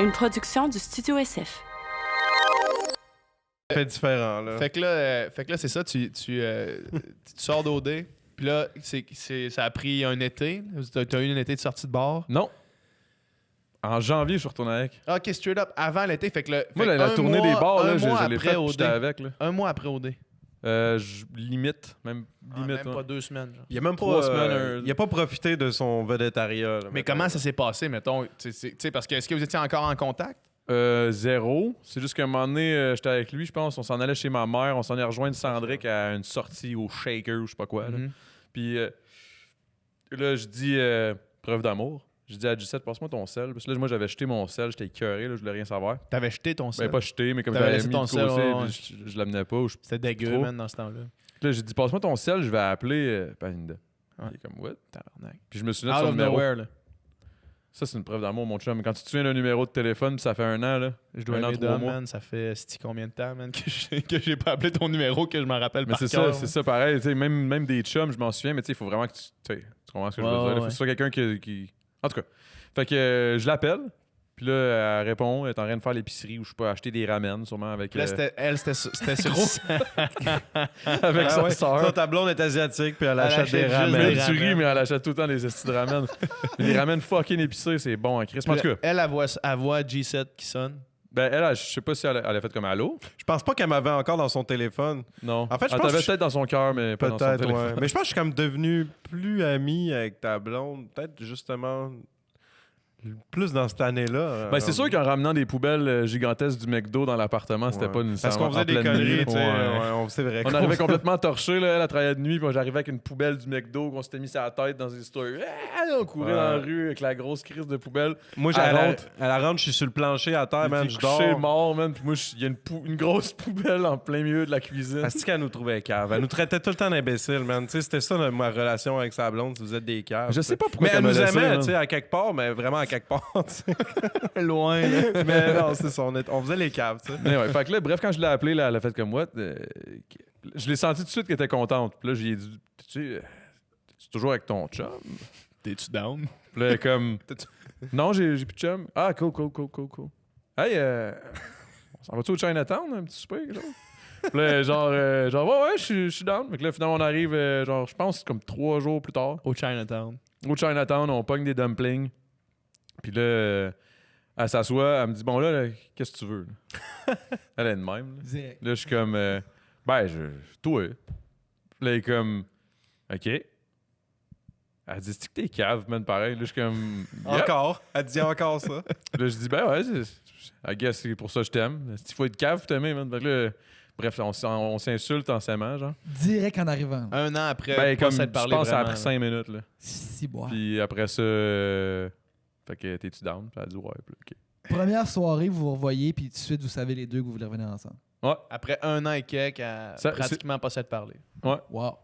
Une production du Studio SF. Fait différent, là. Fait que là, c'est ça, tu sors d'OD, puis là, ça a pris un été. T'as eu un été de sortie de bar. Non. En janvier, je suis retourné avec. Ok, straight up, avant l'été. Fait que Moi, la tournée des bars, là, je l'ai après faite, OD. j'étais avec. Là. Un mois après OD. Limite, même limite. Même ouais. pas 2 semaines. Genre. Il a même pas, 3 semaines, il a pas profité de son vedettariat. Là, Mais comment ça s'est passé, mettons? Tu sais, parce que est-ce que vous étiez encore en contact? Zéro. C'est juste qu'à un moment donné, j'étais avec lui, je pense. On s'en allait chez ma mère. On s'en est rejoint Sandrick à une sortie au Shaker ou je sais pas quoi. Là. Mhm. Puis là, je dis preuve d'amour. Je dis à Gisette, passe-moi ton sel. Parce que là, moi, j'avais jeté mon sel. J'étais écœuré. Je voulais rien savoir. T'avais jeté ton sel. Ben, pas jeté, mais comme T'avais j'avais laissé mis ton de sel, côté, ouais. puis je l'amenais pas. C'était dégueu, trop. man, dans ce temps-là. Puis là, j'ai dit, passe-moi ton sel. Je vais appeler Palinda. Ouais. Il est comme, what? Tabarnak. Puis je me souviens de Out son of numéro. nowhere, là. Ça, c'est une preuve d'amour, mon chum. Quand tu te souviens d'un numéro de téléphone, puis ça fait 1 an, là. Je dois Un an, aimer 3 Dom, mois. man. Ça fait combien de temps, man, que j'ai pas appelé ton numéro, que je m'en rappelle Mais par c'est cœur. ça, c'est ça pareil. Tu sais, même des chums, je m'en souviens, mais tu sais, il faut vraiment que tu comprends ce que je veux Ouais, dire. Il faut ouais. que ce soit quelqu'un qui. En tout cas. Fait que je l'appelle, puis là, elle répond, elle est en train de faire l'épicerie où je peux acheter des ramen, sûrement avec. Puis là, c'était sur avec sa sœur. Ça, ta blonde est asiatique, puis elle Elle achète des achète juste ramen. des Tu ris, ramen. mais elle achète tout le temps des estis de ramen. Les ramen fucking épicés, c'est bon en Christ. En tout cas, Elle voit G7 qui sonne. ben elle, je sais pas si elle a fait comme allô. Je pense pas qu'elle m'avait encore dans son téléphone. Non. En fait, je elle pense t'avait que peut-être dans son cœur, mais pas dans son Peut-être, téléphone. ouais. Mais je pense que je suis comme devenu plus ami avec ta blonde. Peut-être justement plus dans cette année-là. Ben, c'est sûr qu'en ramenant des poubelles gigantesques du McDo dans l'appartement, c'était pas une Parce qu'on faisait des conneries, tu sais. C'est vrai. On arrivait complètement torchés, là. Elle travaillait de nuit, puis moi, j'arrivais avec une poubelle du McDo, qu'on s'était mis sur la tête dans une histoire. On courait dans la rue avec la grosse crise de poubelle. Moi, Elle à la rentre, je suis sur le plancher à terre, man. J'ai Je couché dors. mort, man. Puis moi, il y a une grosse poubelle en plein milieu de la cuisine. Est-ce qu'elle nous trouvait cave? Elle nous traitait tout le temps d'imbéciles, man. Tu sais, c'était ça ma relation avec sa blonde, si vous êtes des caves. Je sais pas pourquoi Mais elle m'a nous laissé, aimait, man. tu sais, à quelque part, mais vraiment à quelque part, tu sais. Loin, là. Mais non, c'est ça. On faisait les caves, tu sais. Mais ouais, fait que là, bref, quand je l'ai appelée, là, elle a fait comme moi. Je l'ai senti tout de suite qu'elle était contente. Puis là, j'ai dit, tu sais, tu es toujours avec ton chum? T'es-tu down? Puis là, elle est comme, non, j'ai plus de chum. Ah, cool. Hey, on s'en va-tu au Chinatown, un petit souper, là? Puis là, genre ouais, je suis down. Fait que là, finalement, on arrive, genre, je pense, comme 3 jours plus tard. Au Chinatown. Au Chinatown, on pogne des dumplings. Puis là, elle s'assoit, elle me dit, bon, là, qu'est-ce que tu veux? Là? Elle est de même. Là, Direct. Là, je suis comme, toi. Puis là, elle est comme, OK. Elle dit, c'est que t'es cave, man, pareil. Là, je suis comme, yep. Encore. Elle dit encore ça. Là, je dis, ben ouais, I guess c'est pour ça que je t'aime. Il faut être cave pour t'aimer, man. Fait que là, bref, on s'insulte en s'aimant, genre. Direct en arrivant. Un an après, Ben, pas comme, s'être je parlé pense que ça a vraiment, pris 5 minutes, là. Si, bois. Puis après ça, fait que t'es-tu down? Puis elle dit, ouais, puis OK. Première soirée, vous vous revoyez, puis tout de suite, vous savez les deux que vous voulez revenir ensemble. Ouais, Après un an et quelques, à Ça, pratiquement pas s'être parlé. ouais. Wow.